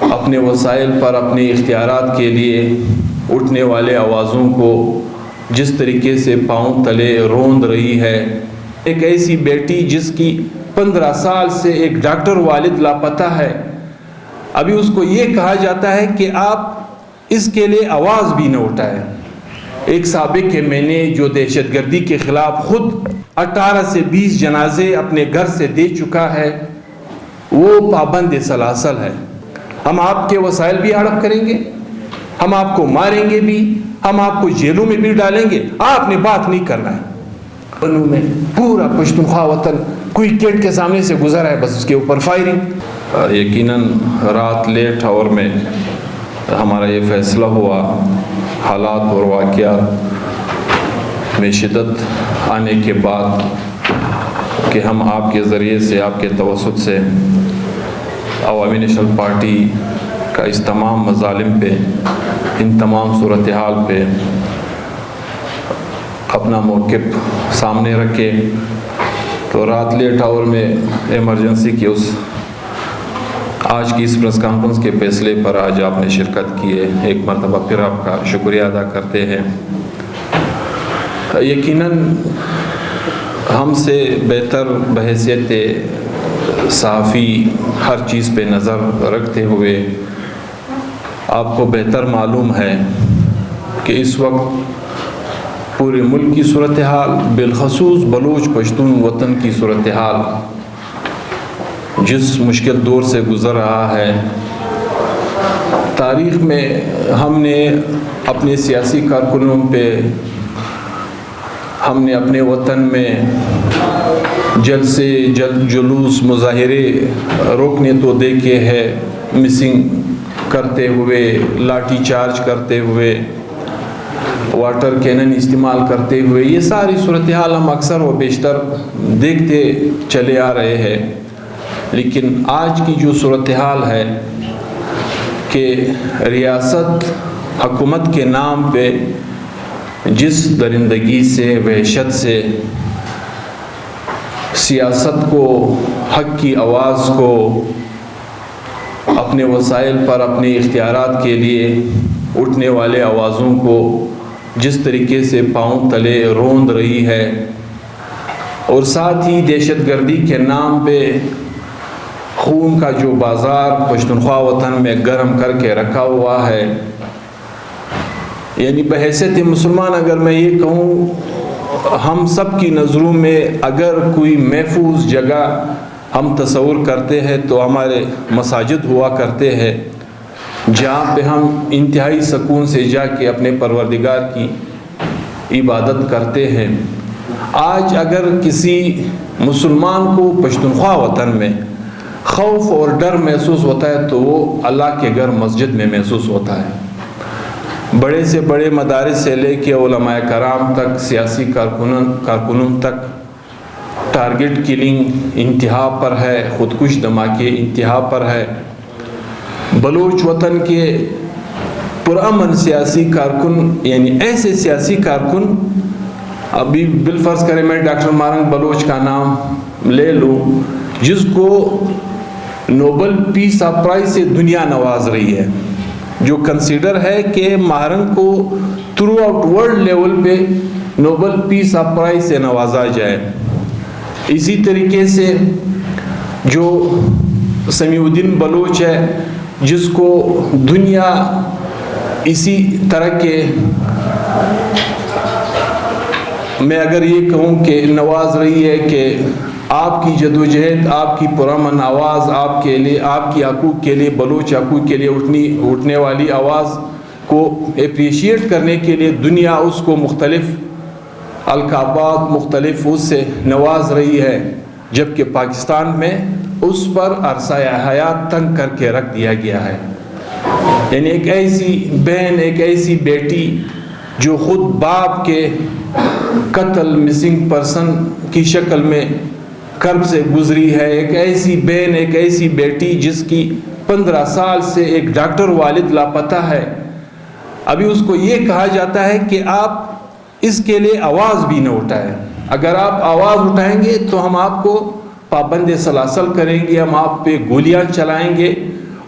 اپنے وسائل پر اپنے اختیارات کے لیے اٹھنے والے آوازوں کو جس طریقے سے پاؤں تلے روند رہی ہے، ایک ایسی بیٹی جس کی 15 سال سے ایک ڈاکٹر والد لاپتہ ہے، ابھی اس کو یہ کہا جاتا ہے کہ آپ اس کے لیے آواز بھی نہ اٹھائیں۔ ایک سابق MNA جو دہشت گردی کے خلاف خود 18 سے 20 جنازے اپنے گھر سے دے چکا ہے، وہ پابند سلاسل ہے۔ ہم آپ کے وسائل بھی ہڑپ کریں گے، ہم آپ کو ماریں گے بھی، ہم آپ کو جیلوں میں بھی ڈالیں گے، آپ نے بات نہیں کرنا ہے۔ بنو میں پورا پشتونخوا وطن کوئی گیٹ کے سامنے سے گزرا ہے، بس اس کے اوپر فائرنگ۔ یقیناً رات لیٹ آور میں ہمارا یہ فیصلہ ہوا، حالات اور واقعات میں شدت آنے کے بعد، کہ ہم آپ کے ذریعے سے، آپ کے توسط سے عوامی نیشنل پارٹی کا اس تمام مظالم پہ، ان تمام صورتحال پہ اپنا موقف سامنے رکھے۔ تو رات لیٹ آور میں ایمرجنسی کی آج کی اس پریس کانفرنس کے فیصلے پر آج آپ نے شرکت کی ہے، ایک مرتبہ پھر آپ کا شکریہ ادا کرتے ہیں۔ یقیناً ہم سے بہتر بحیثیت صحافی ہر چیز پہ نظر رکھتے ہوئے آپ کو بہتر معلوم ہے کہ اس وقت پورے ملک کی صورتحال، بالخصوص بلوچ پشتون وطن کی صورتحال جس مشکل دور سے گزر رہا ہے، تاریخ میں ہم نے اپنے سیاسی کارکنوں پہ، ہم نے اپنے وطن میں جلسے جلوس مظاہرے روکنے تو دیکھے ہیں، مسنگ کرتے ہوئے، لاٹھی چارج کرتے ہوئے، واٹر کینن استعمال کرتے ہوئے، یہ ساری صورتحال ہم اکثر و بیشتر دیکھتے چلے آ رہے ہیں۔ لیکن آج کی جو صورتحال ہے کہ ریاست حکومت کے نام پہ جس درندگی سے، وحشت سے سیاست کو، حق کی آواز کو، اپنے وسائل پر اپنے اختیارات کے لیے اٹھنے والے آوازوں کو جس طریقے سے پاؤں تلے روند رہی ہے، اور ساتھ ہی دہشت گردی کے نام پہ خون کا جو بازار پشتونخوا وطن میں گرم کر کے رکھا ہوا ہے، یعنی بحیثیت مسلمان اگر میں یہ کہوں، ہم سب کی نظروں میں اگر کوئی محفوظ جگہ ہم تصور کرتے ہیں تو ہمارے مساجد ہوا کرتے ہیں، جہاں پہ ہم انتہائی سکون سے جا کے اپنے پروردگار کی عبادت کرتے ہیں۔ آج اگر کسی مسلمان کو پشتونخوا وطن میں خوف اور ڈر محسوس ہوتا ہے تو وہ اللہ کے گھر مسجد میں محسوس ہوتا ہے۔ بڑے سے بڑے مدارس سے لے کے علماء کرام تک، سیاسی کارکنوں تک ٹارگٹ کلنگ انتہا پر ہے، خودکش دھماکے انتہا پر ہے۔ بلوچ وطن کے پرامن سیاسی کارکن، یعنی ایسے سیاسی کارکن، ابھی بالفرض کریں میں ڈاکٹر مارنگ بلوچ کا نام لے لوں، جس کو نوبل پیس پرائز سے دنیا نواز رہی ہے، جو کنسیڈر ہے کہ مارنگ کو تھرو آؤٹ ورلڈ لیول پہ نوبل پیس پرائز سے نوازا جائے۔ اسی طریقے سے جو سمیع الدین بلوچ ہے، جس کو دنیا اسی طرح کے میں اگر یہ کہوں کہ نواز رہی ہے کہ آپ کی جدوجہد، آپ کی پرامن آواز، آپ کے لیے، آپ کی حقوق کے لیے، بلوچ حقوق کے لیے اٹھنے والی آواز کو اپریشیٹ کرنے کے لیے دنیا اس کو مختلف القابات، مختلف اس سے نواز رہی ہے، جبکہ پاکستان میں اس پر عرصہ حیات تنگ کر کے رکھ دیا گیا ہے۔ یعنی ایک ایسی بہن، ایک ایسی بیٹی جو خود باپ کے قتل، مسنگ پرسن کی شکل میں کرب سے گزری ہے، ایک ایسی بہن، ایک ایسی بیٹی جس کی 15 سال سے ایک ڈاکٹر والد لاپتہ ہے، ابھی اس کو یہ کہا جاتا ہے کہ آپ اس کے لیے آواز بھی نہ اٹھائیں۔ اگر آپ آواز اٹھائیں گے تو ہم آپ کو پابند سلاسل کریں گے، ہم آپ پہ گولیاں چلائیں گے،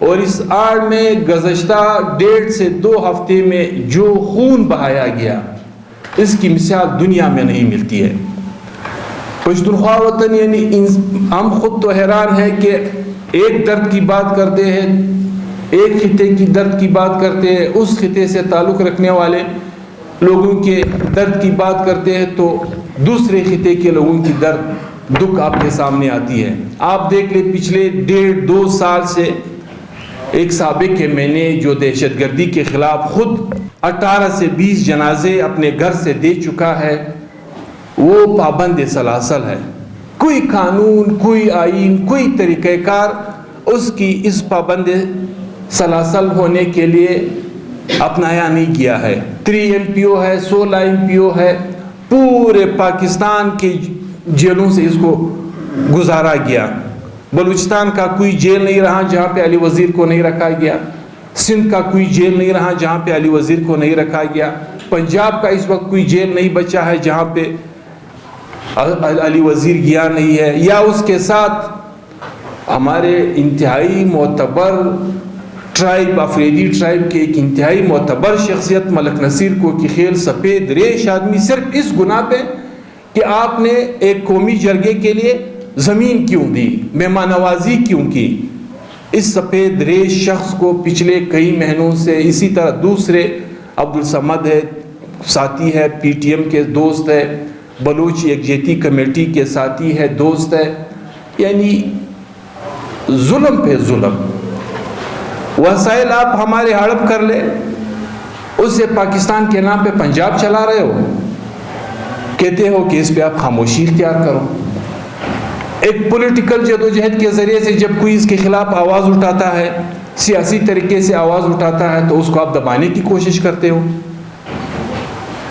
اور اس آڑ میں گزشتہ 1.5 سے 2 ہفتے میں جو خون بہایا گیا اس کی مثال دنیا میں نہیں ملتی ہے۔ پشتونخوا وطن یعنی ہم خود تو حیران ہیں کہ ایک درد کی بات کرتے ہیں، ایک خطے کی درد کی بات کرتے ہیں، اس خطے سے تعلق رکھنے والے لوگوں کے درد کی بات کرتے ہیں تو دوسرے خطے کے لوگوں کی دکھ آپ کے سامنے آتی ہے۔ آپ دیکھ لیں پچھلے 1.5-2 سال سے ایک سابق کے میں نے جو دہشت گردی کے خلاف خود 18 سے 20 جنازے اپنے گھر سے دے چکا ہے، وہ پابند سلاسل ہے۔ کوئی قانون، کوئی آئین، کوئی طریقہ کار اس کی اس پابند سلاسل ہونے کے لیے اپنایا نہیں کیا ہے۔ 3 MPO ہے، 16 MPO ہے، پورے پاکستان کے جیلوں سے اس کو گزارا گیا۔ بلوچستان کا کوئی جیل نہیں رہا جہاں پہ علی وزیر کو نہیں رکھا گیا، سندھ کا کوئی جیل نہیں رہا جہاں پہ علی وزیر کو نہیں رکھا گیا، پنجاب کا اس وقت کوئی جیل نہیں بچا ہے جہاں پہ علی وزیر گیا نہیں ہے۔ یا اس کے ساتھ ہمارے انتہائی معتبر ٹرائب، افریدی ٹرائب کے ایک انتہائی معتبر شخصیت ملک نصیر کو کہ خیل سفید ریش آدمی صرف اس گناہ پہ کہ آپ نے ایک قومی جرگے کے لیے زمین کیوں دی، مہمان نوازی کیوں کی، اس سفید ریش شخص کو پچھلے کئی مہینوں سے اسی طرح دوسرے عبدالصمد ہے، ساتھی ہے، PTM کے دوست ہے، بلوچ یکجہتی کمیٹی کے ساتھی ہے، دوست ہے، یعنی ظلم پہ ظلم۔ وسائل آپ ہمارے ہڑپ کر لے، اس سے پاکستان کے نام پہ پنجاب چلا رہے ہو، کہتے ہو کہ اس پہ آپ خاموشی اختیار کرو۔ ایک پولیٹیکل جدوجہد کے ذریعے سے جب کوئی اس کے خلاف آواز اٹھاتا ہے، سیاسی طریقے سے آواز اٹھاتا ہے تو اس کو آپ دبانے کی کوشش کرتے ہو۔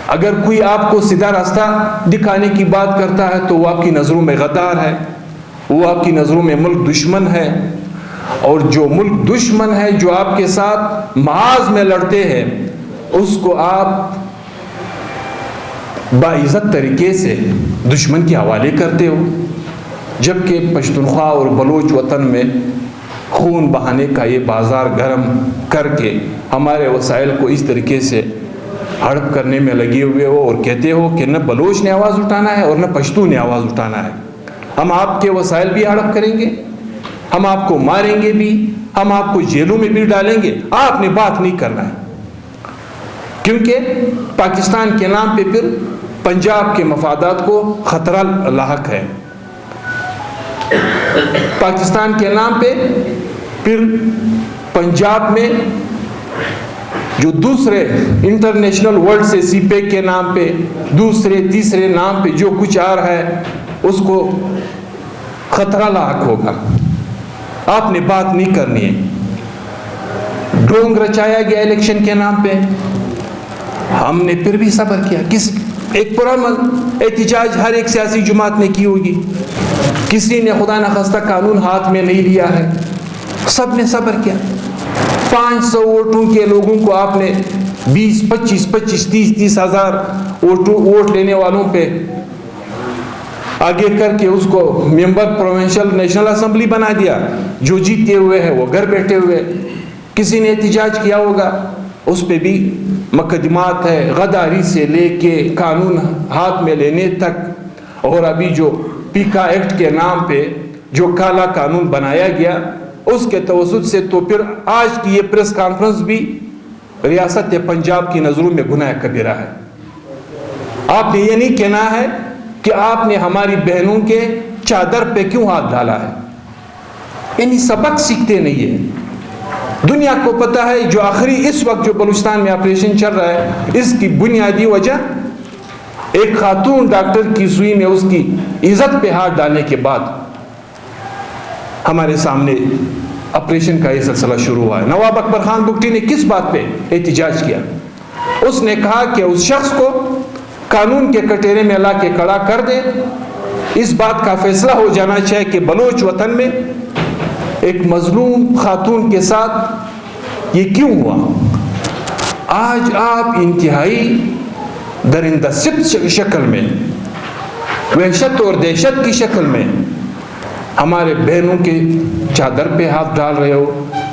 اگر کوئی آپ کو سیدھا راستہ دکھانے کی بات کرتا ہے تو وہ آپ کی نظروں میں غدار ہے، وہ آپ کی نظروں میں ملک دشمن ہے، اور جو ملک دشمن ہے، جو آپ کے ساتھ محاذ میں لڑتے ہیں، اس کو آپ باعزت طریقے سے دشمن کے حوالے کرتے ہو، جبکہ پشتونخوا اور بلوچ وطن میں خون بہانے کا یہ بازار گرم کر کے ہمارے وسائل کو اس طریقے سے ہڑپ کرنے میں لگے ہوئے ہو اور کہتے ہو کہ نہ بلوچ نے آواز اٹھانا ہے اور نہ پشتو نے آواز اٹھانا ہے۔ ہم آپ کے وسائل بھی ہڑپ کریں گے، ہم آپ کو ماریں گے بھی، ہم آپ کو جیلوں میں بھی ڈالیں گے، آپ نے بات نہیں کرنا ہے، کیونکہ پاکستان کے نام پہ پھر پنجاب کے مفادات کو خطرہ لاحق ہے۔ پاکستان کے نام پہ پھر پنجاب میں جو دوسرے انٹرنیشنل ورلڈ سے سی پیک کے نام پہ دوسرے تیسرے نام پہ جو کچھ آ رہا ہے اس کو خطرہ لاحق ہوگا۔ آپ نے بات نہیں کرنی ہے۔ ڈھونگ رچایا گیا الیکشن کے نام پہ، ہم نے پھر بھی صبر کیا۔ ایک پرامن احتجاج ہر ایک سیاسی جماعت نے کی ہوگی، کسی نے خدا نخواستہ قانون ہاتھ میں نہیں لیا ہے، سب نے صبر کیا۔ 500 ووٹوں کے لوگوں کو آپ نے 20, 25, 30 ہزار ووٹ لینے والوں پہ آگے کر کے اس کو ممبر پروونشل نیشنل اسمبلی بنا دیا۔ جو جیتے ہوئے ہیں وہ گھر بیٹھے ہوئے۔ کسی نے احتجاج کیا ہوگا، اس پہ بھی مقدمات ہے، غداری سے لے کے قانون ہاتھ میں لینے تک۔ اور ابھی جو پیکا ایکٹ کے نام پہ جو کالا قانون بنایا گیا اس کے توسط سے تو پھر آج کی یہ پریس کانفرنس بھی ریاست پنجاب کی نظروں میں گناہ کبیرہ ہے۔ آپ نے یہ نہیں کہنا ہے کہ آپ نے ہماری بہنوں کے چادر پہ کیوں ہاتھ ڈالا ہے، یعنی سبق سیکھتے نہیں ہیں۔ دنیا کو پتہ ہے جو آخری اس وقت جو بلوچستان میں آپریشن چل رہا ہے اس کی بنیادی وجہ ایک خاتون ڈاکٹر کی سوئی میں اس کی عزت پہ ہاتھ ڈالنے کے بعد ہمارے سامنے آپریشن کا یہ سلسلہ شروع ہوا ہے۔ نواب اکبر خان بگٹی نے کس بات پہ احتجاج کیا؟ اس نے کہا کہ اس شخص کو قانون کے کٹہرے میں لا کے کھڑا کر دے، اس بات کا فیصلہ ہو جانا چاہیے کہ بلوچ وطن میں ایک مظلوم خاتون کے ساتھ یہ کیوں ہوا۔ آج آپ انتہائی درندہ صفت شکل میں، وحشت اور دہشت کی شکل میں ہمارے بہنوں کے چادر پہ ہاتھ ڈال رہے ہو،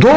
2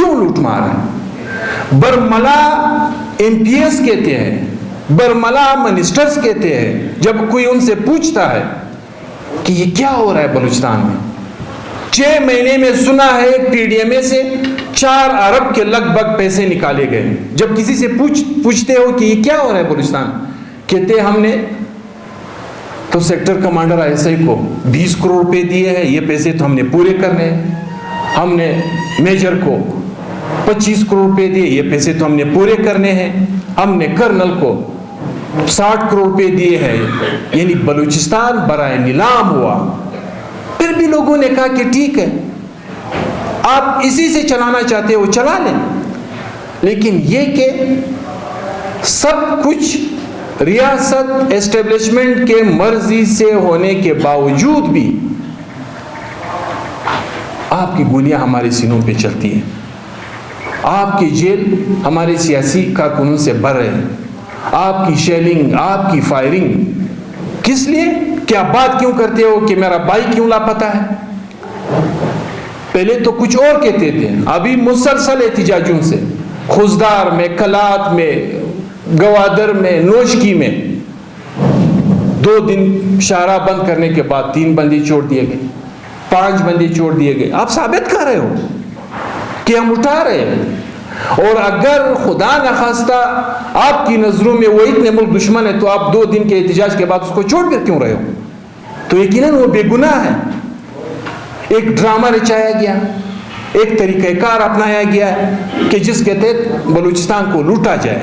کیوں لوٹ مار ہے؟ برملا MPs کہتے ہیں، برملا منسٹرز کہتے ہیں، جب کوئی ان سے پوچھتا ہے کہ یہ کیا ہو رہا ہے بلوچستان میں، 6 مہینے میں سنا ہے PDMA سے 4 ارب کے لگ بھگ پیسے نکالے گئے. جب کسی سے پوچھتے ہو کہ یہ کیا ہو رہا ہے بلوچستان، کہتے ہم نے تو سیکٹر کمانڈر ISI کو 20 کروڑ روپے دیے ہیں، یہ پیسے تو ہم نے پورے کرنے ہیں. ہم نے میجر کو 25 کروڑ روپے دیے، یہ پیسے تو ہم نے پورے کرنے ہیں. ہم نے کرنل کو 60 کروڑ روپے دیے ہیں. یعنی بلوچستان برائے نیلام ہوا. پھر بھی لوگوں نے کہا کہ ٹھیک ہے، آپ اسی سے چلانا چاہتے ہو چلا لیں. لیکن یہ کہ سب کچھ ریاست اسٹیبلشمنٹ کے مرضی سے ہونے کے باوجود بھی آپ کی گولیاں ہمارے سینوں پہ چلتی ہیں، آپ کی جیل ہمارے سیاسی کارکنوں سے بھر رہے ہیں، آپ کی شیلنگ، آپ کی فائرنگ. کس لیے؟ کیا بات کیوں کرتے ہو کہ میرا بھائی کیوں لاپتہ ہے؟ پہلے تو کچھ اور کہتے تھے، ابھی مسلسل احتجاجوں سے خزدار میں، کلات میں، گوادر میں، نوشکی میں 2 دن شاہراہ بند کرنے کے بعد 3 بندی چھوڑ دیے گئے، 5 بندی چھوڑ دیے گئے. آپ ثابت کر رہے ہو کہ ہم اٹھا رہے ہیں. اور اگر خدا نخواستہ آپ کی نظروں میں وہ اتنے ملک دشمن ہے تو آپ 2 دن کے احتجاج کے بعد اس کو چھوڑ کر کیوں رہے ہو؟ تو یقیناً وہ بے گناہ ہے. ایک ڈرامہ رچایا گیا، ایک طریقہ کار اپنایا گیا ہے کہ جس کے تحت بلوچستان کو لوٹا جائے،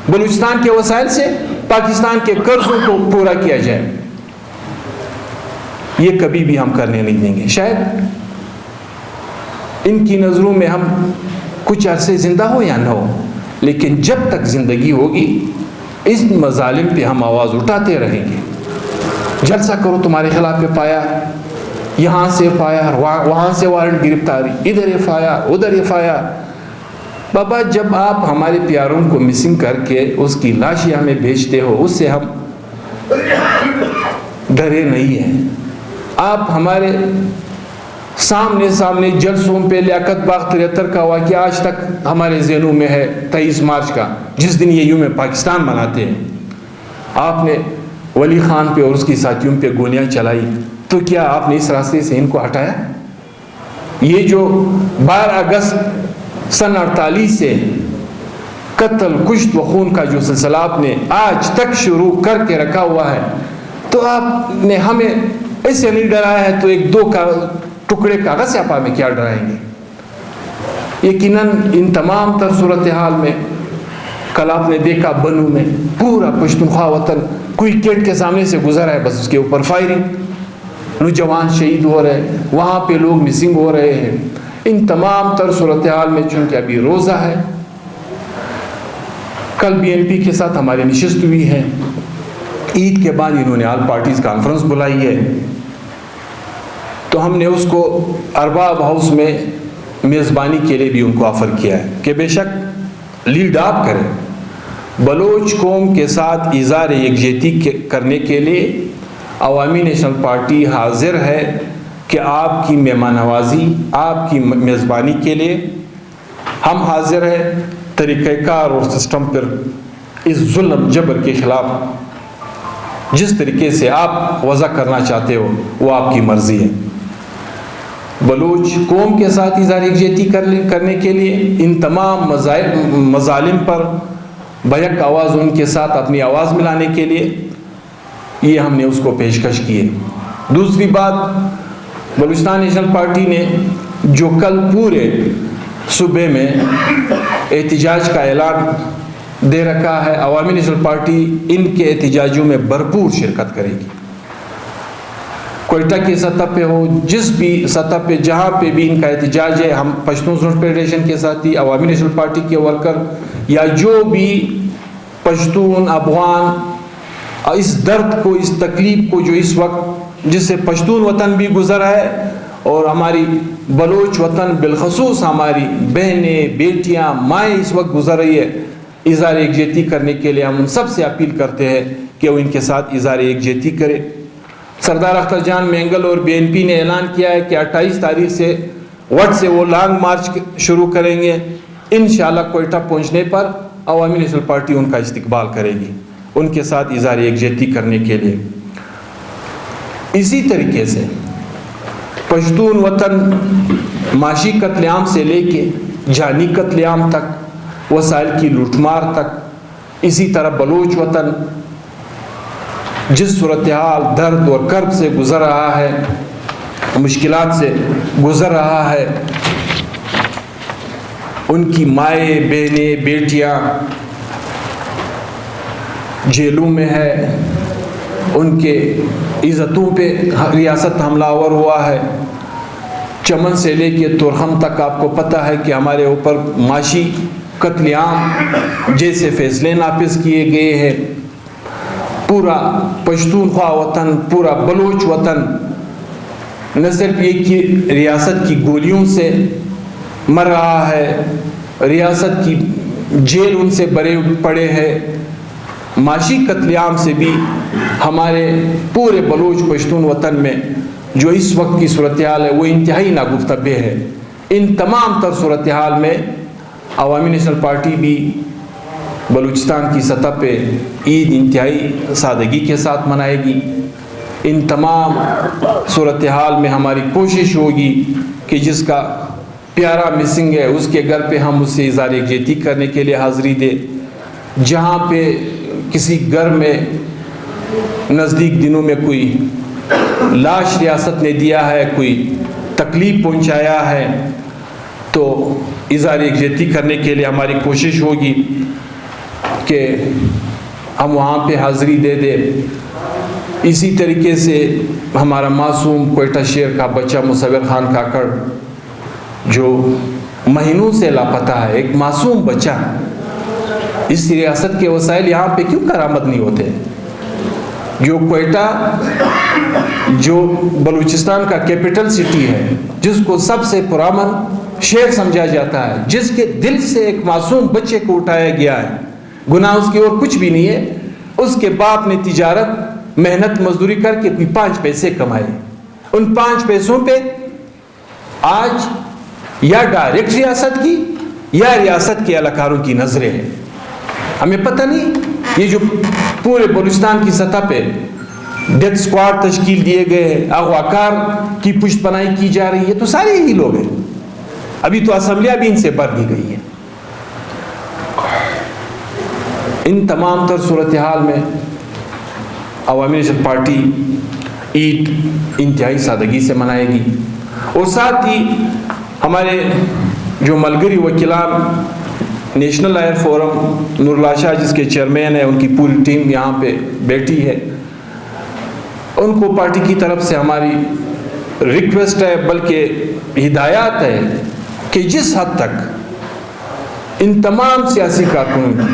بلوچستان کے وسائل سے پاکستان کے قرضوں کو پورا کیا جائے. یہ کبھی بھی ہم کرنے نہیں دیں گے. شاید ان کی نظروں میں ہم کچھ عرصے زندہ ہو یا نہ ہو، لیکن جب تک زندگی ہوگی اس مظالم پہ ہم آواز اٹھاتے رہیں گے. جلسہ کرو تمہارے خلاف پہ پایا، یہاں سے FIR، وہاں سے وارنٹ گرفتاری، ادھر FIR، ادھر FIR. بابا جب آپ ہمارے پیاروں کو مسنگ کر کے اس کی لاشیں ہمیں بھیجتے ہو، اس سے ہم ڈرے نہیں ہیں. آپ ہمارے سامنے جلسوں پہ لیاقت باغ 73 کا واقعہ آج تک ہمارے ذہنوں میں ہے، 23 مارچ کا، جس دن یہ یوم پاکستان مناتے ہیں. آپ نے ولی خان پہ اور اس کی ساتھیوں پہ گولیاں چلائی، تو کیا آپ نے اس راستے سے ان کو ہٹایا؟ یہ جو 12 اگست سن 48 سے قتل، کشت و خون کا جو سلسلہ آپ نے آج تک شروع کر کے رکھا ہوا ہے، تو آپ نے ہمیں اس سے نہیں ڈرایا ہے تو 1-2 کا ٹکڑے کاغذ سے آپ ہمیں کیا ڈرائیں گے؟ یقیناً ان تمام تر صورتحال میں کل آپ نے دیکھا بنو میں پورا پشتونخوا وطن کوئکیٹ کے سامنے سے گزرا ہے، بس اس کے اوپر فائرنگ، نوجوان شہید ہو رہے ہیں، وہاں پہ لوگ مسنگ ہو رہے ہیں. ان تمام تر صورتحال میں چونکہ ابھی روزہ ہے، کل BNP کے ساتھ ہماری نشست ہوئی ہے، عید کے بعد انہوں نے آل پارٹیز کانفرنس بلائی ہے، تو ہم نے اس کو ارباب ہاؤس میں میزبانی کے لیے بھی ان کو آفر کیا ہے کہ بے شک لیڈ آپ کریں. بلوچ قوم کے ساتھ اظہار یکجہتی کرنے کے لیے عوامی نیشنل پارٹی حاضر ہے کہ آپ کی مہمان نوازی، آپ کی میزبانی کے لیے ہم حاضر ہیں. طریقہ کار اور سسٹم پر اس ظلم جبر کے خلاف جس طریقے سے آپ وضع کرنا چاہتے ہو وہ آپ کی مرضی ہے. بلوچ قوم کے ساتھ اظہار یکجہتی کرنے کے لیے ان تمام مظالم پر بیک آواز ان کے ساتھ اپنی آواز ملانے کے لیے یہ ہم نے اس کو پیشکش کی ہے. دوسری بات، بلوچستان نیشنل پارٹی نے جو کل پورے صوبے میں احتجاج کا اعلان دے رکھا ہے، عوامی نیشنل پارٹی ان کے احتجاجوں میں بھرپور شرکت کرے گی. کوئٹہ کی سطح پہ ہو، جس بھی سطح پہ جہاں پہ بھی ان کا احتجاج ہے، ہم پشتون زون فیڈریشن کے ساتھی، عوامی نیشنل پارٹی کے ورکر یا جو بھی پشتون افغان اس درد کو، اس تکلیف کو جو اس وقت جس سے پشتون وطن بھی گزرا ہے اور ہماری بلوچ وطن بالخصوص ہماری بہنیں، بیٹیاں، مائیں اس وقت گزر رہی ہے، اظہار یکجہتی کرنے کے لیے ہم ان سب سے اپیل کرتے ہیں کہ وہ ان کے ساتھ اظہار یکجہتی کرے. سردار اختر جان مینگل اور BNP نے اعلان کیا ہے کہ 28 تاریخ سے وٹ سے وہ لانگ مارچ شروع کریں گے. انشاءاللہ کوئٹہ پہنچنے پر عوامی نیشنل پارٹی ان کا استقبال کرے گی, ان کے ساتھ اظہار یکجہتی کرنے کے لیے. اسی طریقے سے پشتون وطن معاشی قتل عام سے لے کے جانی قتل عام تک, وسائل کی لوٹ مار تک, اسی طرح بلوچ وطن جس صورتحال درد اور کرب سے گزر رہا ہے, مشکلات سے گزر رہا ہے, ان کی مائیں بہنیں بیٹیاں جیلوں میں ہے, ان کے عزتوں پہ ریاست حملہ آور ہوا ہے. چمن سے لے کے تورخم تک آپ کو پتہ ہے کہ ہمارے اوپر معاشی قتل عام جیسے فیصلے نافذ کیے گئے ہیں. پورا پشتونخوا وطن, پورا بلوچ وطن نہ صرف یہ کہ ریاست کی گولیوں سے مر رہا ہے, ریاست کی جیل ان سے بھرے پڑے ہیں, معاشی قتل عام سے بھی ہمارے پورے بلوچ پشتون وطن میں جو اس وقت کی صورتحال ہے وہ انتہائی ناگفتبہ ہے. ان تمام تر صورتحال میں عوامی نیشنل پارٹی بھی بلوچستان کی سطح پہ عید انتہائی سادگی کے ساتھ منائے گی. ان تمام صورتحال میں ہماری کوشش ہوگی کہ جس کا پیارا مسنگ ہے اس کے گھر پہ ہم اس سے اظہار یکجہتی کرنے کے لیے حاضری دیں. جہاں پہ کسی گھر میں نزدیک دنوں میں کوئی لاش ریاست نے دیا ہے, کوئی تکلیف پہنچایا ہے, تو اظہار یکجہتی کرنے کے لیے ہماری کوشش ہوگی کہ ہم وہاں پہ حاضری دے دیں. اسی طریقے سے ہمارا معصوم کوئٹہ شہر کا بچہ مصور خان کاکڑ جو مہینوں سے لاپتہ ہے, ایک معصوم بچہ, اس ریاست کے وسائل یہاں پہ کیوں کارآمد نہیں ہوتے؟ جو کوئٹہ جو بلوچستان کا کیپٹل سٹی ہے, جس کو سب سے پرامن شہر سمجھا جاتا ہے, جس کے دل سے ایک معصوم بچے کو اٹھایا گیا ہے, گناہ اس کی اور کچھ بھی نہیں ہے. اس کے باپ نے تجارت محنت مزدوری کر کے اپنی 5 پیسے کمائے. ان 5 پیسوں پہ آج یا ڈائریکٹ ریاست کی یا ریاست کے اہلکاروں کی نظریں ہیں. ہمیں پتہ نہیں یہ جو پورے بلوچستان کی سطح پہ ڈیتھ سکواڈ تشکیل دیے گئے ہیں, اغواکار کی پشت پناہی کی جا رہی ہے, تو سارے یہی لوگ ہیں. ابھی تو اسمبلیاں بھی ان سے بھر دی گئی ہیں. ان تمام تر صورتحال میں عوامی نیشنل پارٹی عید انتہائی سادگی سے منائے گی. اور ساتھ ہی ہمارے جو ملگری وکیلان نیشنل لائر فورم نور اللہ شاہ جس کے چیئرمین ہیں, ان کی پوری ٹیم یہاں پہ بیٹھی ہے, ان کو پارٹی کی طرف سے ہماری ریکویسٹ ہے بلکہ ہدایات ہے کہ جس حد تک ان تمام سیاسی کارکنوں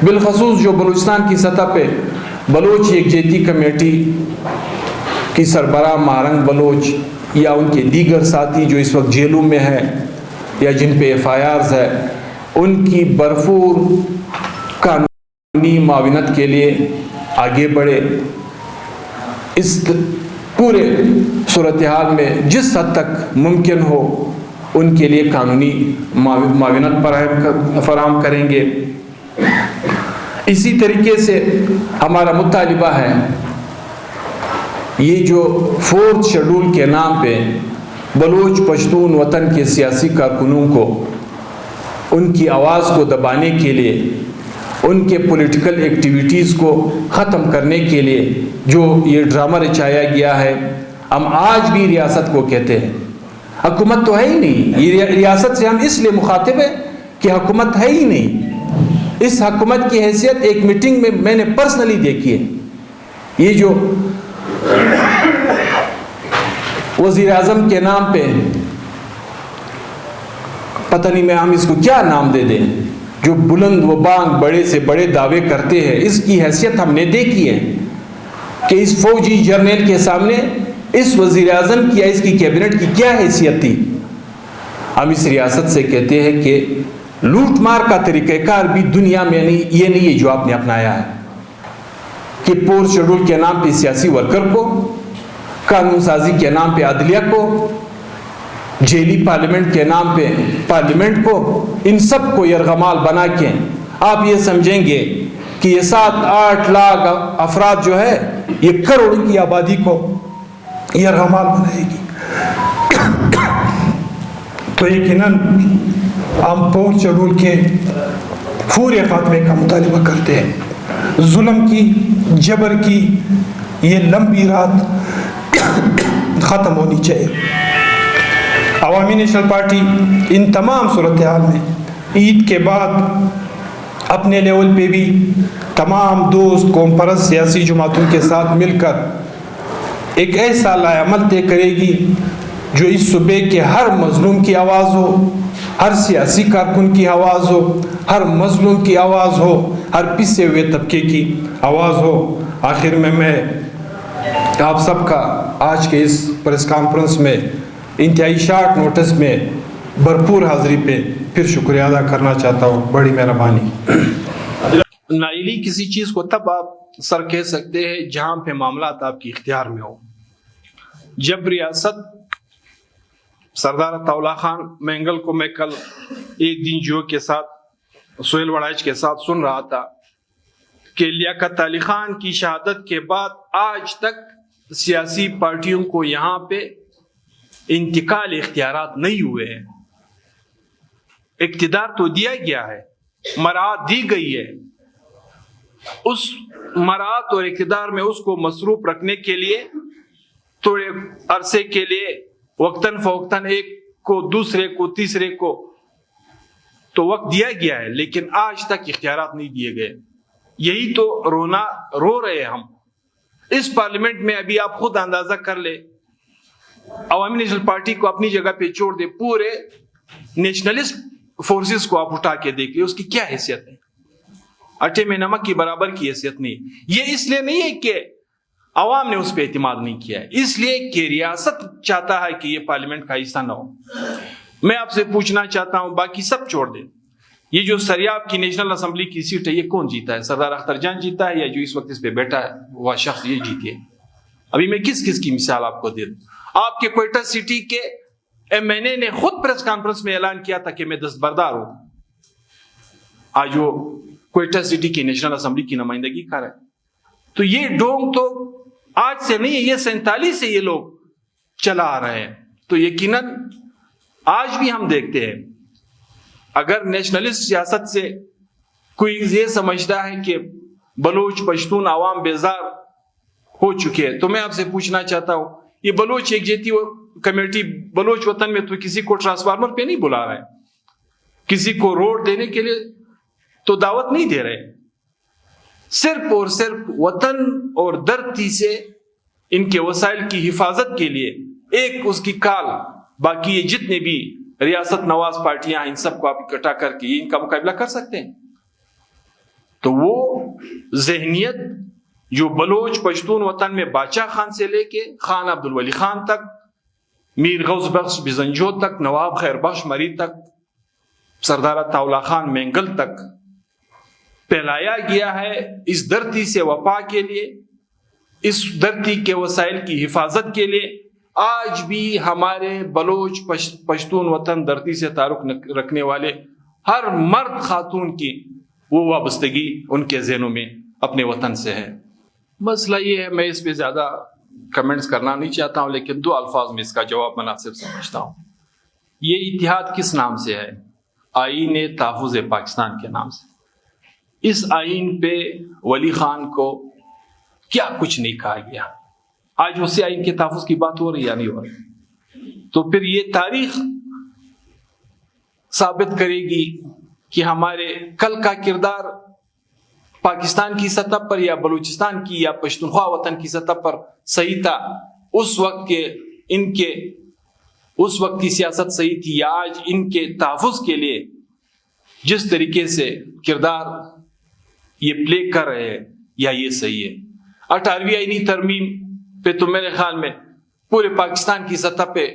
بالخصوص جو بلوچستان کی سطح پہ بلوچ یکجہتی کمیٹی کی سربراہ مہارنگ بلوچ یا ان کے دیگر ساتھی جو اس وقت جیلوں میں ہیں یا جن پہ FIRs ہے, ان کی بھرپور قانونی معاونت کے لیے آگے بڑھے. اس پورے صورتحال میں جس حد تک ممکن ہو ان کے لیے قانونی معاونت فراہم کریں گے. اسی طریقے سے ہمارا مطالبہ ہے یہ جو 4th شیڈول کے نام پہ بلوچ پشتون وطن کے سیاسی کارکنوں کو ان کی آواز کو دبانے کے لیے, ان کے پولیٹیکل ایکٹیویٹیز کو ختم کرنے کے لیے جو یہ ڈرامہ رچایا گیا ہے, ہم آج بھی ریاست کو کہتے ہیں حکومت تو ہے ہی نہیں. یہ ریاست سے ہم اس لیے مخاطب ہیں کہ حکومت ہے ہی نہیں. اس حکومت کی حیثیت ایک میٹنگ میں نے پرسنلی دیکھی ہے. یہ جو وزیر اعظم کے نام پہ پتہ نہیں میں ہم اس کو کیا نام دے دیں, جو بلند و بانگ بڑے سے بڑے دعوے کرتے ہیں, اس کی حیثیت ہم نے دیکھی ہے کہ اس فوجی جرنیل کے سامنے اس وزیر اعظم کی یا اس کی کیبنٹ کی کیا حیثیت تھی. ہم اس ریاست سے کہتے ہیں کہ لوٹ مار کا طریقہ کار بھی دنیا میں نہیں, یہ نہیں ہے جو آپ نے اپنایا ہے کہ 4th شیڈول کے نام پہ سیاسی ورکر کو, قانون سازی کے نام پہ عدلیہ کو جیلی پارلیمنٹ کے نام پہ پارلیمنٹ کو ان سب کو یرغمال بنا کے آپ یہ سمجھیں گے کہ یہ 7-8 لاکھ افراد جو ہے یہ کروڑ کی آبادی کو یرغمال بنائے گی. تو یقیناً ہم پور چڑول کے فوری خاتمے کا مطالبہ کرتے ہیں. ظلم کی، جبر کی یہ لمبی رات ختم ہونی چاہیے. عوامی نیشنل پارٹی ان تمام صورتحال میں عید کے بعد اپنے لیول پہ بھی تمام دوست قوم پرست سیاسی جماعتوں کے ساتھ مل کر ایک ایسا لائحہ عمل طے کرے گی جو اس صوبے کے ہر مظلوم کی آواز ہو، ہر سیاسی کارکن کی آواز ہو، ہر مظلوم کی آواز ہو، ہر پسے ہوئے طبقے کی آواز ہو. آخر میں آپ سب کا آج کے اس پریس کانفرنس میں انتہائی شارٹ نوٹس میں بھرپور حاضری پہ پھر شکریہ ادا کرنا چاہتا ہوں. بڑی مہربانی. نائلی کسی چیز کو تب آپ سر کہہ سکتے ہیں جہاں پہ معاملات آپ کے اختیار میں ہو. جب ریاست سردار عطاءاللہ خان مینگل کو میں کل ایک دن جو کے ساتھ سہیل وڑائچ کے ساتھ سن رہا تھا کہ لیاقت علی خان کی شہادت کے بعد آج تک سیاسی پارٹیوں کو یہاں پہ انتقال اختیارات نہیں ہوئے ہیں. اقتدار تو دیا گیا ہے، مراعات دی گئی ہے. اس مراعات اور اقتدار میں اس کو مصروف رکھنے کے لیے تھوڑے عرصے کے لیے وقتاً فوقتاً ایک کو دوسرے کو تیسرے کو تو وقت دیا گیا ہے، لیکن آج تک اختیارات نہیں دیے گئے. یہی تو رو رہے ہم. اس پارلیمنٹ میں ابھی آپ خود اندازہ کر لیں، عوامی نیشنل پارٹی کو اپنی جگہ پہ چھوڑ دے، پورے نیشنلسٹ فورسز کو آپ اٹھا کے دیکھ لیں، اس کی کیا حیثیت ہے؟ اٹھے میں نمک کی برابر کی حیثیت نہیں. یہ اس لیے نہیں ہے کہ عوام نے اس پہ اعتماد نہیں کیا ہے، اس لیے کہ ریاست چاہتا ہے کہ یہ پارلیمنٹ کا حصہ نہ ہو. میں آپ سے پوچھنا چاہتا ہوں، باقی سب چھوڑ دیں، یہ جو سریاب کی نیشنل اسمبلی کی سیٹ ہے یہ کون جیتا ہے؟ سردار اختر جان جیتا ہے یا جو اس وقت اس پہ بیٹھا ہے وہ شخص یہ جیتی ہے؟ ابھی میں کس کی مثال آپ کو دے دوں؟ آپ کے کوئٹہ سٹی کے ایم این اے نے خود پریس کانفرنس میں اعلان کیا تھا کہ میں دستبردار ہوں. آج وہ کوئٹہ سٹی کی نیشنل اسمبلی کی نمائندگی کر رہا ہے. تو یہ ڈونگ تو آج سے نہیں ہے، یہ 47 سے یہ لوگ چلا آ رہے ہیں. تو یقیناً آج بھی ہم دیکھتے ہیں اگر نیشنلسٹ سیاست سے کوئی یہ سمجھتا ہے کہ بلوچ پشتون عوام بیزار ہو چکے ہیں، تو میں آپ سے پوچھنا چاہتا ہوں، یہ بلوچ ایک جیتی کمیٹی بلوچ وطن میں تو کسی کو ٹرانسفارمر پہ نہیں بلا رہا ہے، کسی کو روڈ دینے کے لیے تو دعوت نہیں دے رہے. صرف اور صرف وطن اور دھرتی سے ان کے وسائل کی حفاظت کے لیے ایک اس کی کال، باقی یہ جتنے بھی ریاست نواز پارٹیاں ان سب کو آپ اکٹھا کر کے ان کا مقابلہ کر سکتے ہیں. تو وہ ذہنیت جو بلوچ پشتون وطن میں بادشاہ خان سے لے کے خان عبدالولی خان تک، میر غوث بخش بزنجو تک، نواب خیر بخش مری تک، سردار عطاءاللہ خان مینگل تک پھیلایا گیا ہے اس دھرتی سے وفا کے لیے، اس دھرتی کے وسائل کی حفاظت کے لیے. آج بھی ہمارے بلوچ پشتون وطن دھرتی سے تعلق رکھنے والے ہر مرد خاتون کی وہ وابستگی ان کے ذہنوں میں اپنے وطن سے ہے. مسئلہ یہ ہے، میں اس پہ زیادہ کمنٹس کرنا نہیں چاہتا ہوں، لیکن 2 الفاظ میں اس کا جواب مناسب سمجھتا ہوں. یہ اتحاد کس نام سے ہے؟ آئین تحفظ پاکستان کے نام سے. اس آئین پہ ولی خان کو کیا کچھ نہیں کہا گیا. آج اسی آئین کے تحفظ کی بات ہو رہی یا نہیں ہو رہی؟ تو پھر یہ تاریخ ثابت کرے گی کہ ہمارے کل کا کردار پاکستان کی سطح پر یا بلوچستان کی یا پشتونخوا وطن کی سطح پر صحیح تھا. اس وقت کے ان کے اس وقت کی سیاست صحیح تھی یا آج ان کے تحفظ کے لیے جس طریقے سے کردار یہ پلے کر رہے ہیں یا یہ صحیح ہے؟ 18ویں آئینی ترمیم پہ تو میرے خیال میں پورے پاکستان کی سطح پہ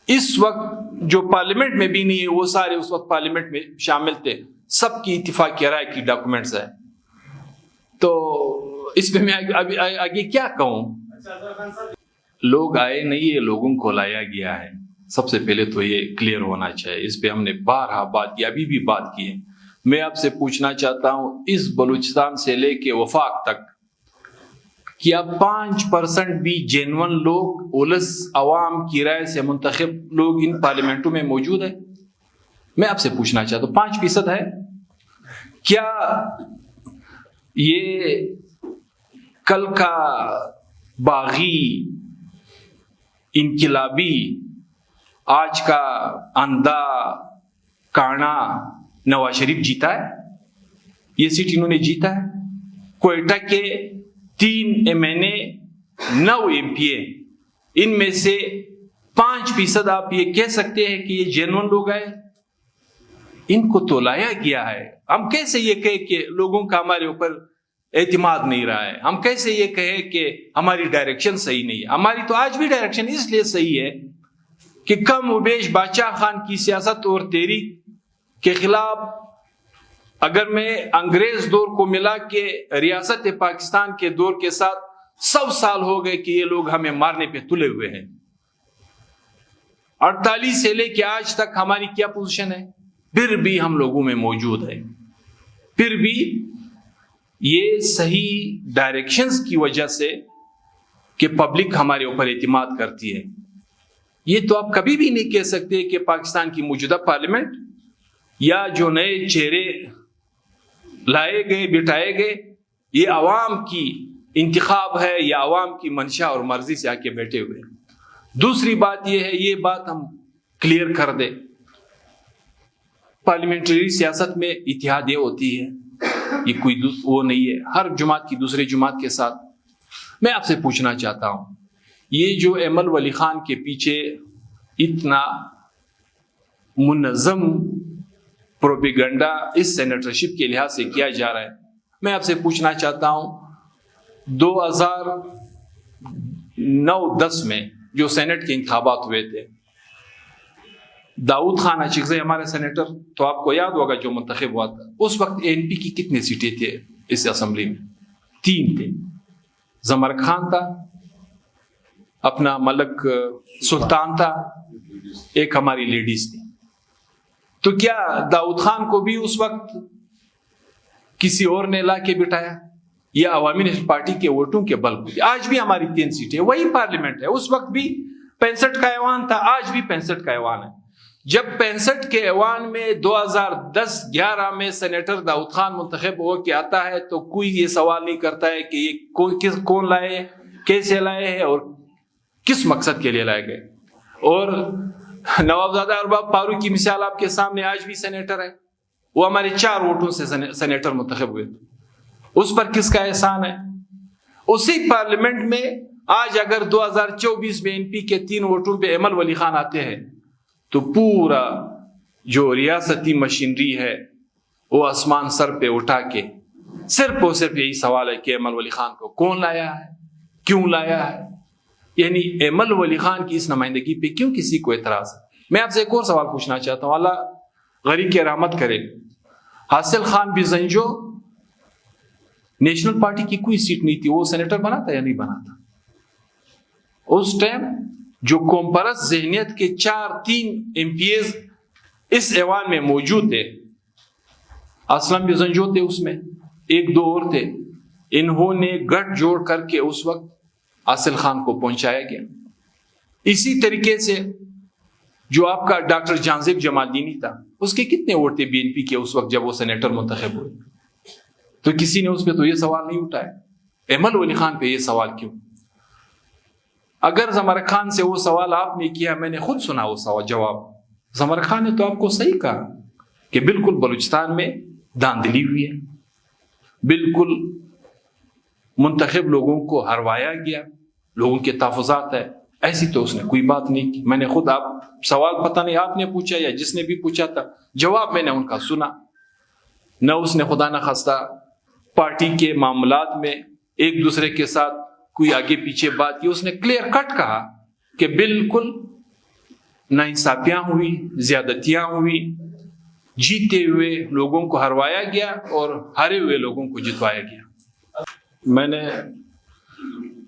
اس وقت جو پارلیمنٹ میں بھی نہیں ہے وہ سارے اس وقت پارلیمنٹ میں شامل تھے، سب کی اتفاق رائے کی ڈاکومنٹس ہے. تو اس پہ میں آگے کیا کہوں؟ لوگ آئے نہیں، یہ لوگوں کو لایا گیا ہے. سب سے پہلے تو یہ کلیئر ہونا چاہیے. اس پہ ہم نے بارہا بات کی, ابھی بھی بات کی ہے. میں آپ سے پوچھنا چاہتا ہوں, اس بلوچستان سے لے کے وفاق تک کیا 5% بھی جینون لوگ اولس عوام کی رائے سے منتخب لوگ ان پارلیمنٹوں میں موجود ہیں؟ میں آپ سے پوچھنا چاہتا ہوں 5% ہے کیا؟ یہ کل کا باغی انقلابی آج کا اندھا کانا نواز شریف جیتا ہے؟ یہ سیٹ انہوں نے جیتا ہے. کوئٹہ کے 3 MNA 9 MPA, ان میں سے 5% آپ یہ کہہ سکتے ہیں کہ یہ جینون لوگ ہیں؟ ان کو تو لایا گیا ہے. ہم کیسے یہ کہیں کہ لوگوں کا ہمارے اوپر اعتماد نہیں رہا ہے؟ ہم کیسے یہ کہیں کہ ہماری ڈائریکشن صحیح نہیں ہے؟ ہماری تو آج بھی ڈائریکشن اس لیے صحیح ہے کہ کم و بیش بادشاہ خان کی سیاست اور تحریک کے خلاف اگر میں انگریز دور کو ملا کے ریاست پاکستان کے دور کے ساتھ 100 سال ہو گئے کہ یہ لوگ ہمیں مارنے پہ تلے ہوئے ہیں. 48 سے لے کے آج تک ہماری کیا پوزیشن ہے؟ پھر بھی ہم لوگوں میں موجود ہے. پھر بھی یہ صحیح ڈائریکشنز کی وجہ سے کہ پبلک ہمارے اوپر اعتماد کرتی ہے. یہ تو آپ کبھی بھی نہیں کہہ سکتے کہ پاکستان کی موجودہ پارلیمنٹ یا جو نئے چہرے لائے گئے بٹھائے گئے یہ عوام کی انتخاب ہے یا عوام کی منشا اور مرضی سے آ کے بیٹھے ہوئے. دوسری بات یہ ہے, یہ بات ہم کلیئر کر دیں, پارلیمنٹری سیاست میں اتحادیہ ہوتی ہے, یہ کوئی وہ نہیں ہے ہر جماعت کی دوسرے جماعت کے ساتھ. میں آپ سے پوچھنا چاہتا ہوں, یہ جو ایمل ولی خان کے پیچھے اتنا منظم پروپیگنڈا اس سینیٹرشپ کے لحاظ سے کیا جا رہا ہے, میں آپ سے پوچھنا چاہتا ہوں 2009-10 میں جو سینٹ کے انتخابات ہوئے تھے, داؤد خان اچکزئی ہمارے سینیٹر, تو آپ کو یاد ہوگا جو منتخب ہوا تھا, اس وقت ANP کی کتنے سیٹیں تھے اس اسمبلی میں؟ 3 تھے. زمر خان تھا, اپنا ملک سلطان تھا, ایک ہماری لیڈیز تھی. تو کیا داؤد خان کو بھی اس وقت کسی اور نے لا کے بٹھایا یا عوامی نیشنل پارٹی کے ووٹوں کے بل پر؟ آج بھی ہماری 3 سیٹیں, وہی پارلیمنٹ ہے. اس وقت بھی 65 کا ایوان تھا, آج بھی 65 کا ایوان ہے. جب 65 کے ایوان میں 2010-11 میں سینیٹر داؤد خان منتخب ہو کے آتا ہے تو کوئی یہ سوال نہیں کرتا ہے کہ یہ کون لائے, کیسے لائے ہیں اور کس مقصد کے لیے لائے گئے. اور نوابزادہ ارباب فاروق کی مثال آپ کے سامنے, آج بھی سینیٹر ہے, وہ ہمارے 4 ووٹوں سے سینیٹر منتخب ہوئے تھے. اس پر کس کا احسان ہے؟ اسی پارلیمنٹ میں آج اگر 2024 میں NP کے 3 ووٹوں پہ ایمل ولی خان آتے ہیں تو پورا جو ریاستی مشینری ہے وہ آسمان سر پہ اٹھا کے صرف اور صرف یہی سوال ہے کہ ایمل ولی خان کو کون لایا ہے, کیوں لایا ہے. یعنی ایمل ولی خان کی اس نمائندگی پہ کیوں کسی کو اعتراض ہے؟ میں آپ سے ایک اور سوال پوچھنا چاہتا ہوں, اللہ غریب کی رحمت کرے, حاصل خان بھی زنجو نیشنل پارٹی کی کوئی سیٹ نہیں تھی, وہ سینیٹر بنا تھا یا نہیں بنا تھا؟ اس ٹائم جو قوم پرست ذہنیت کے 3 MPAs اس ایوان میں موجود تھے, اسلم بھی زنجو تھے, اس میں 1-2 اور تھے, انہوں نے گٹھ جوڑ کر کے اس وقت حاصل خان کو پہنچایا گیا. اسی طریقے سے جو آپ کا ڈاکٹر جانزیب جمال دینی تھا, اس کے کتنے ووٹ تھے BNP کے اس وقت جب وہ سینیٹر منتخب ہوئے؟ تو کسی نے اس پہ تو یہ سوال نہیں اٹھایا. ایمل ولی خان پہ یہ سوال کیوں؟ اگر زمر خان سے وہ سوال آپ نے کیا, میں نے خود سنا وہ سوال جواب, زمر خان نے تو آپ کو صحیح کہا کہ بالکل بلوچستان میں داندلی ہوئی ہے, بالکل منتخب لوگوں کو ہروایا گیا, لوگوں کے تحفظات ہے, ایسی تو اس نے کوئی بات نہیں کی. میں نے خود, آپ سوال پتہ نہیں آپ نے پوچھا یا جس نے بھی پوچھا تھا, جواب میں نے ان کا سنا. نہ اس نے خدا نہ خواستہ پارٹی کے معاملات میں ایک دوسرے کے ساتھ کوئی آگے پیچھے بات کی, اس نے کلیئر کٹ کہا کہ بالکل ناانصافیاں ہوئی, زیادتیاں ہوئی, جیتے ہوئے لوگوں کو ہروایا گیا اور ہارے ہوئے لوگوں کو جتوایا گیا. میں نے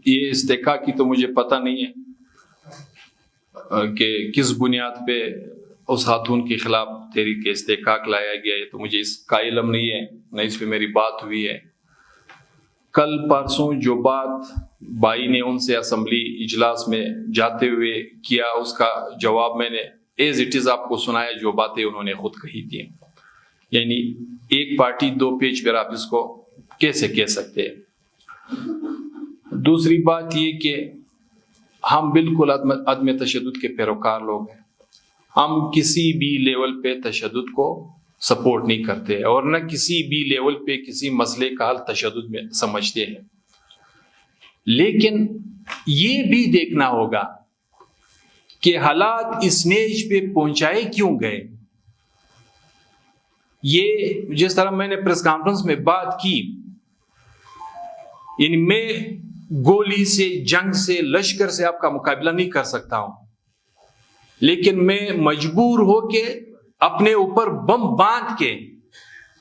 یہ استحقاق کی تو مجھے پتہ نہیں ہے, کہ کس بنیاد پہ اس خاتون کے خلاف تحریک استحقاق لایا گیا ہے، تو مجھے اس کا علم نہیں ہے، نہ اس پہ میری بات ہوئی ہے۔ کل پرسوں جو بات بھائی نے ان سے اسمبلی اجلاس میں جاتے ہوئے کیا، اس کا جواب میں نے ایز اٹ از آپ کو سنایا، جو باتیں انہوں نے خود کہی تھی۔ یعنی ایک پارٹی دو پیج پر آپ اس کو کیسے کہہ سکتے ہیں؟ دوسری بات یہ کہ ہم بالکل عدم تشدد کے پیروکار لوگ ہیں، ہم کسی بھی لیول پہ تشدد کو سپورٹ نہیں کرتے اور نہ کسی بھی لیول پہ کسی مسئلے کا حل تشدد میں سمجھتے ہیں، لیکن یہ بھی دیکھنا ہوگا کہ حالات اس نیج پہ پہنچائے کیوں گئے۔ یہ جس طرح میں نے پریس کانفرنس میں بات کی، یعنی میں گولی سے، جنگ سے، لشکر سے آپ کا مقابلہ نہیں کر سکتا ہوں، لیکن میں مجبور ہو کے اپنے اوپر بم باندھ کے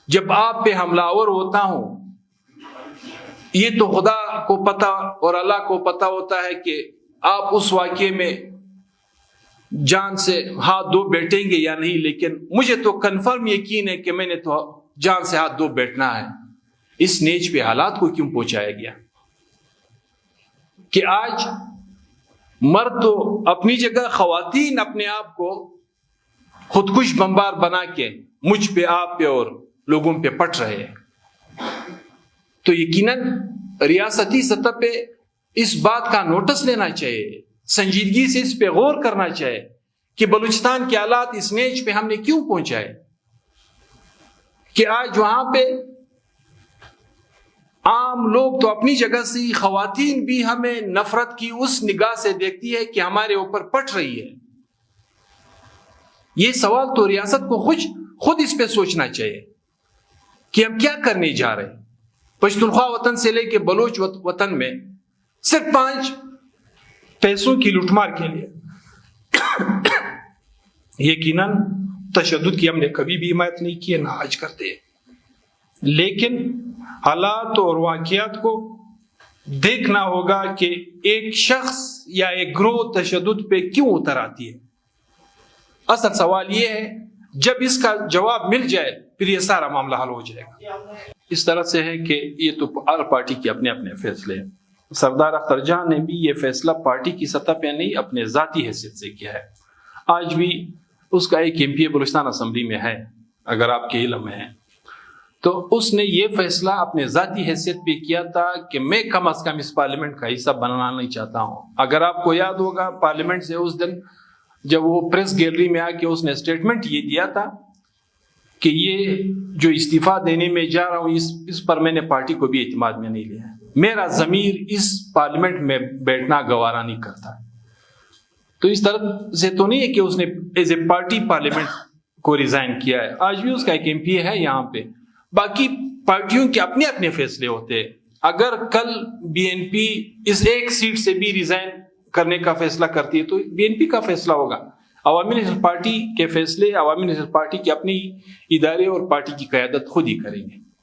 جب آپ پہ حملہ آور ہوتا ہوں، یہ تو خدا کو پتا اور اللہ کو پتا ہوتا ہے کہ آپ اس واقعے میں جان سے ہاتھ دھو بیٹھیں گے یا نہیں، لیکن مجھے تو کنفرم یقین ہے کہ میں نے تو جان سے ہاتھ دھو بیٹھنا ہے۔ اس نیج پہ حالات کو کیوں پہنچایا گیا کہ آج مرد تو اپنی جگہ، خواتین اپنے آپ کو خودکش بمبار بنا کے مجھ پہ، آپ پہ اور لوگوں پہ پٹ رہے ہیں۔ تو یقیناً ریاستی سطح پہ اس بات کا نوٹس لینا چاہیے، سنجیدگی سے اس پہ غور کرنا چاہیے کہ بلوچستان کے حالات اس نیج پہ ہم نے کیوں پہنچائے کہ آج وہاں پہ عام لوگ تو اپنی جگہ سے، خواتین بھی ہمیں نفرت کی اس نگاہ سے دیکھتی ہے کہ ہمارے اوپر پٹ رہی ہے۔ یہ سوال تو ریاست کو خود اس پہ سوچنا چاہیے کہ ہم کیا کرنے جا رہے ہیں۔ پشتونخوا وطن سے لے کے بلوچ وطن میں صرف 5 پیسوں کی لوٹ مار کے لیے یقیناً تشدد کی ہم نے کبھی بھی حمایت نہیں کی ہے، نہ آج کرتے ہیں، لیکن حالات اور واقعات کو دیکھنا ہوگا کہ ایک شخص یا ایک گروہ تشدد پہ کیوں اتر آتی ہے۔ اصل سوال یہ ہے، جب اس کا جواب مل جائے پھر یہ سارا معاملہ حل ہو جائے گا۔ اس طرح سے ہے کہ یہ تو ہر پارٹی کے اپنے اپنے فیصلے ہیں۔ سردار اختر جان نے بھی یہ فیصلہ پارٹی کی سطح پہ نہیں، اپنے ذاتی حیثیت سے کیا ہے۔ آج بھی اس کا ایک ایم پی بلوچستان اسمبلی میں ہے، اگر آپ کے علم میں ہے، تو اس نے یہ فیصلہ اپنے ذاتی حیثیت پہ کیا تھا کہ میں کم از کم اس پارلیمنٹ کا حصہ بننا نہیں چاہتا ہوں۔ اگر آپ کو یاد ہوگا، پارلیمنٹ سے اس دن جب وہ پریس گیلری میں آ کے اس نے اسٹیٹمنٹ یہ دیا تھا کہ یہ جو استعفیٰ دینے میں جا رہا ہوں، اس پر میں نے پارٹی کو بھی اعتماد میں نہیں لیا، میرا ضمیر اس پارلیمنٹ میں بیٹھنا گوارا نہیں کرتا۔ تو اس طرح سے تو نہیں ہے کہ اس نے ایز اے پارٹی پارلیمنٹ کو ریزائن کیا ہے، آج بھی اس کا ایک ایم پی ہے یہاں پہ۔ باقی پارٹیوں کے اپنے اپنے فیصلے ہوتے ہیں۔ اگر کل بی این پی اس ایک سیٹ سے بھی ریزائن کرنے کا فیصلہ کرتی ہے تو بی این پی کا فیصلہ ہوگا۔ عوامی نہضت پارٹی کے فیصلے عوامی نہضت پارٹی کے اپنی ادارے اور پارٹی کی قیادت خود ہی کریں گے۔